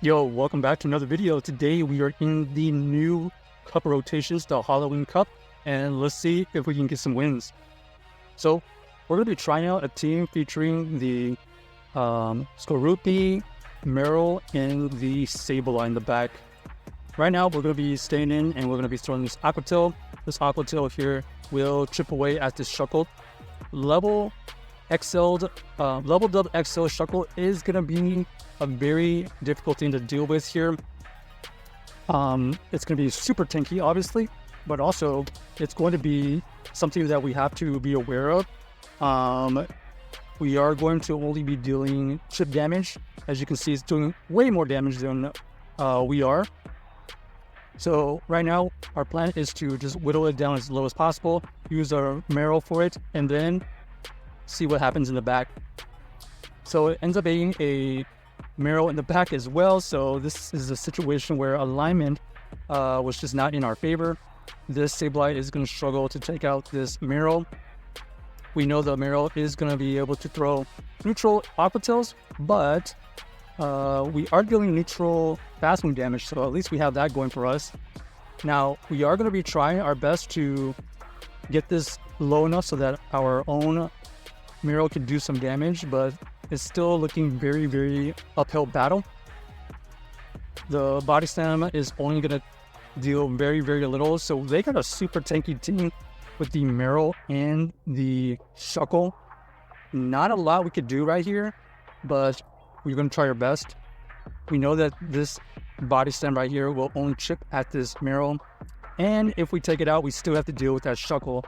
Yo, welcome back to another video. Today we are in the new cup rotations, the Halloween Cup, and let's see if we can get some wins. So we're going to be trying out a team featuring the Skorupi Marill and the Sableye in the back. Right now we're going to be staying in and we're going to be throwing this Aquatail. This Aquatail here will chip away at this Shuckle. Leveled up XL Shuckle is going to be a very difficult thing to deal with here. It's going to be super tanky, obviously, but also it's going to be something that we have to be aware of. We are going to only be dealing chip damage. As you can see, it's doing way more damage than we are. So right now, our plan is to just whittle it down as low as possible, use our Marill for it, and then see what happens in the back. So it ends up being a Marill in the back as well, so this is a situation where alignment was just not in our favor. This Sableye is going to struggle to take out this Marill. We know the Marill is going to be able to throw neutral Aquatails, but we are dealing neutral fast move damage, so at least we have that going for us. Now, we are going to be trying our best to get this low enough so that our own Marill can do some damage, but it's still looking very, very uphill battle. The body slam is only going to deal very, very little, so they got a super tanky team with the Marill and the Shuckle. Not a lot we could do right here, but we're going to try our best. We know that this body slam right here will only chip at this Marill, and if we take it out, we still have to deal with that Shuckle.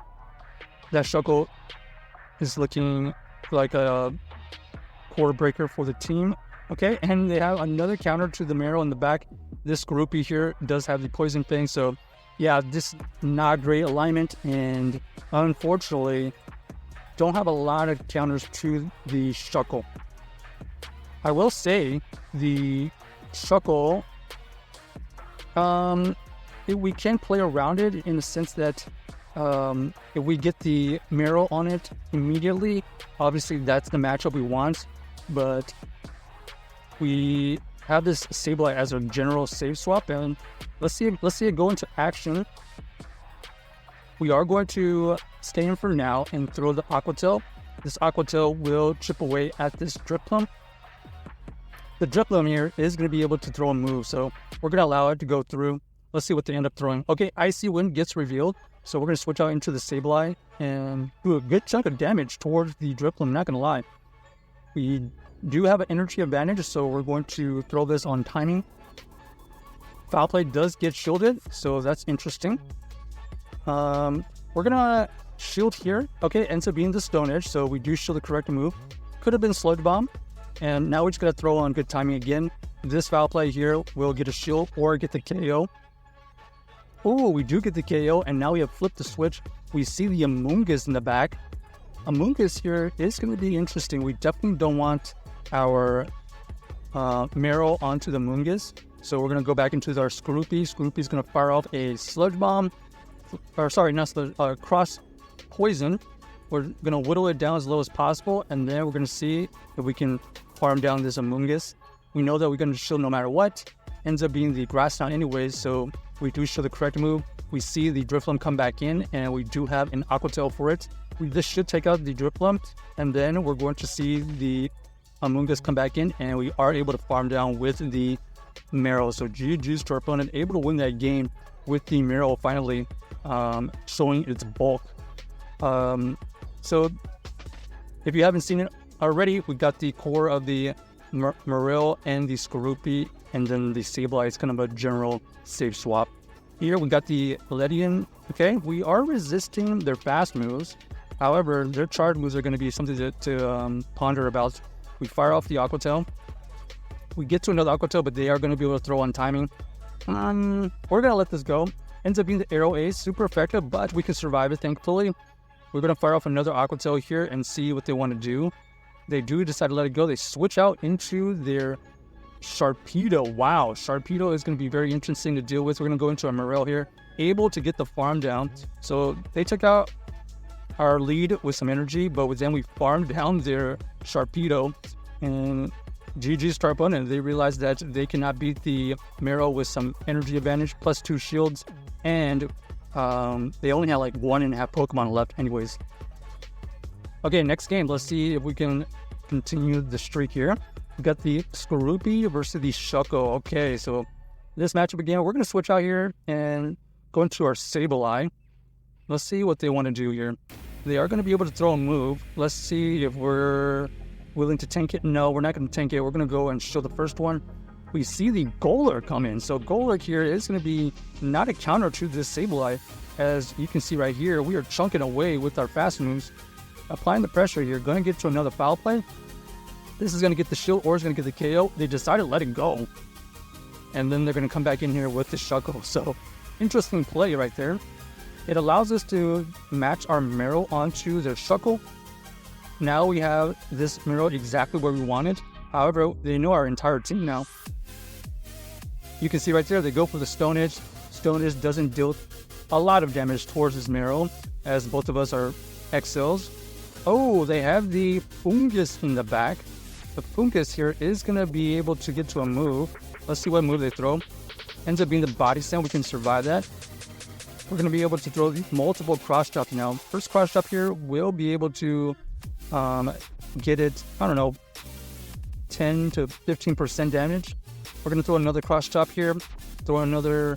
That Shuckle is looking like a core breaker for the team. Okay, and they have another counter to the Marill in the back. This Skorupi here does have the poison thing, so yeah, this not great alignment, and unfortunately don't have a lot of counters to the Shuckle. I will say the Shuckle, we can play around it in the sense that if we get the Marill on it immediately, obviously that's the matchup we want, but we have this Sableye as a general save swap, and let's see it go into action. We are going to stay in for now and throw the Aquatail. This Aquatail will chip away at this Dripplum. The Dripplum here is going to be able to throw a move, so we're going to allow it to go through. Let's see what they end up throwing. Okay, Icy Wind gets revealed, so we're going to switch out into the Sableye and do a good chunk of damage towards the Dripplum, not going to lie. We do have an energy advantage, so we're going to throw this on timing. Foul Play does get shielded, so that's interesting. We're going to shield here. Okay, ends up being the Stone Edge, so we do shield the correct move. Could have been Sludge Bomb, and now we're just going to throw on good timing again. This Foul Play here will get a shield or get the KO. Oh, we do get the KO, and now we have flipped the switch. We see the Amoonguss in the back. Amoonguss here is going to be interesting. We definitely don't want our Marill onto the Amoonguss, so we're going to go back into our Skorupi. Skorupi is going to fire off a Sludge Bomb, or sorry, not Sludge, Cross Poison. We're going to whittle it down as low as possible, and then we're going to see if we can farm down this Amoonguss. We know that we're going to shield no matter what. Ends up being the Grass Knot anyways, so we do show the correct move. We see the Dripplum come back in, and we do have an Aquatail for it. This should take out the Dripplum, and then we're going to see the Amoonguss come back in, and we are able to farm down with the Marill. So GG's to our opponent, able to win that game with the Marill finally showing its bulk. So if you haven't seen it already, we got the core of the Marill and the Skorupi, and then the Sableye is kind of a general save swap. Here we got the Ledian. Okay, we are resisting their fast moves. However, their charge moves are going to be something to ponder about. We fire off the Aquatail. We get to another Aquatail, but they are going to be able to throw on timing. We're going to let this go. Ends up being the Arrow Ace, super effective, but we can survive it, thankfully. We're going to fire off another Aquatail here and see what they want to do. They do decide to let it go. They switch out into their Sharpedo. Wow, Sharpedo is going to be very interesting to deal with. We're going to go into a Marill here, able to get the farm down. So they took out our lead with some energy, but then we farmed down their Sharpedo, and GG's to our opponent. They realized that they cannot beat the Marill with some energy advantage, plus 2 shields, and they only had like 1.5 Pokemon left anyways. Okay, next game. Let's see if we can continue the streak here. We got the Skorupi versus the Shuckle. Okay, so this matchup again, we're going to switch out here and go into our Sableye. Let's see what they want to do here. They are going to be able to throw a move. Let's see if we're willing to tank it. No, we're not going to tank it. We're going to go and show the first one. We see the Golurk come in. So Golurk here is going to be not a counter to this Sableye. As you can see right here, we are chunking away with our fast moves. Applying the pressure here, going to get to another foul play. This is going to get the shield or it's going to get the KO. They decided to let it go. And then they're going to come back in here with the Shuckle. So interesting play right there. It allows us to match our Marill onto their Shuckle. Now we have this Marill exactly where we want it. However, they know our entire team now. You can see right there, they go for the Stone Edge. Stone Edge doesn't deal a lot of damage towards this Marill, as both of us are XLs. Oh, they have the Fungus in the back. The Fungus here is going to be able to get to a move. Let's see what move they throw. Ends up being the Body Slam. We can survive that. We're going to be able to throw multiple cross drops now. First cross drop here, we'll be able to get it, I don't know, 10 to 15% damage. We're going to throw another cross chop here, throw another,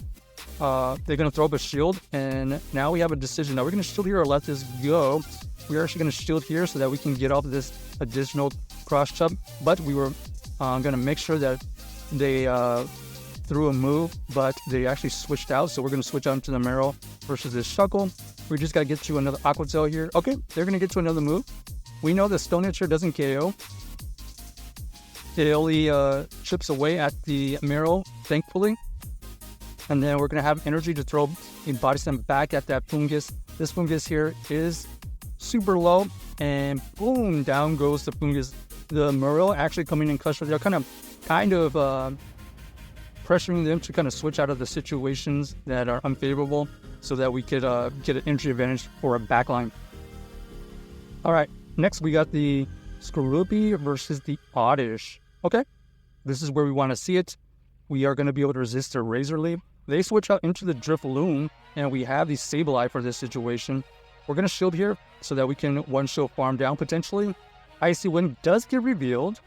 they're going to throw up a shield, and now we have a decision. Now we're going to shield here or let this go. We're actually going to shield here so that we can get off this additional cross chop, but we were going to make sure that they threw a move, but they actually switched out, so we're going to switch out into the Marill versus this Shuckle. We just got to get to another Aqua Tail here. Okay, they're going to get to another move. We know the Stone Edge here doesn't KO. It only chips away at the Marill, thankfully. And then we're going to have energy to throw a Body Slam back at that Fungus. This Fungus here is super low, and boom, down goes the Fungus. The Marill actually coming in clutch. They're kind of pressuring them to kind of switch out of the situations that are unfavorable so that we could get an entry advantage for a backline. All right, next we got the Skorupi versus the Oddish. Okay, this is where we want to see it. We are going to be able to resist their Razor Leaf. They switch out into the Drifloon, and we have the Sableye for this situation. We're going to shield here so that we can one-shot farm down potentially. Icy Wind does get revealed,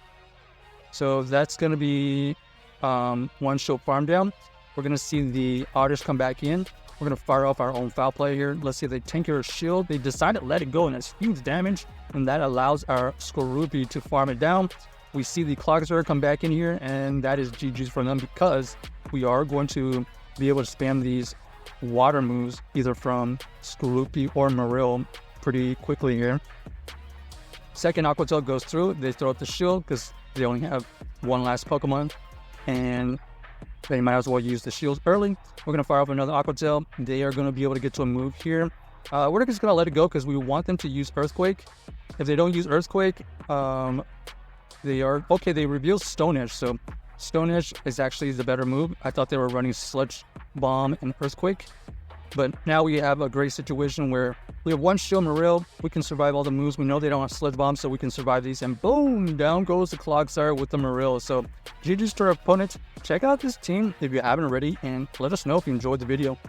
so that's going to be one-shot farm down. We're going to see the Oddish come back in. We're going to fire off our own foul play here. Let's see if they tank or shield. They decided to let it go, and that's huge damage, and that allows our Skorupi to farm it down. We see the Cloggster come back in here, and that is GG's for them because we are going to be able to spam these water moves either from Skorupi or Marill pretty quickly here. Second Aqua Tail goes through. They throw up the shield because they only have one last Pokemon, and they might as well use the shields early. We're going to fire off another Aqua Tail. They are going to be able to get to a move here. We're just going to let it go because we want them to use Earthquake. If they don't use Earthquake, they reveal Stone Edge. So Stone Edge is actually the better move. I thought they were running Sludge Bomb and Earthquake. But now we have a great situation where we have one shield Marill. We can survive all the moves. We know they don't have Sludge Bomb, so we can survive these. And boom, down goes the Clogsire with the Marill. So GG's to our opponent. Check out this team if you haven't already, and let us know if you enjoyed the video.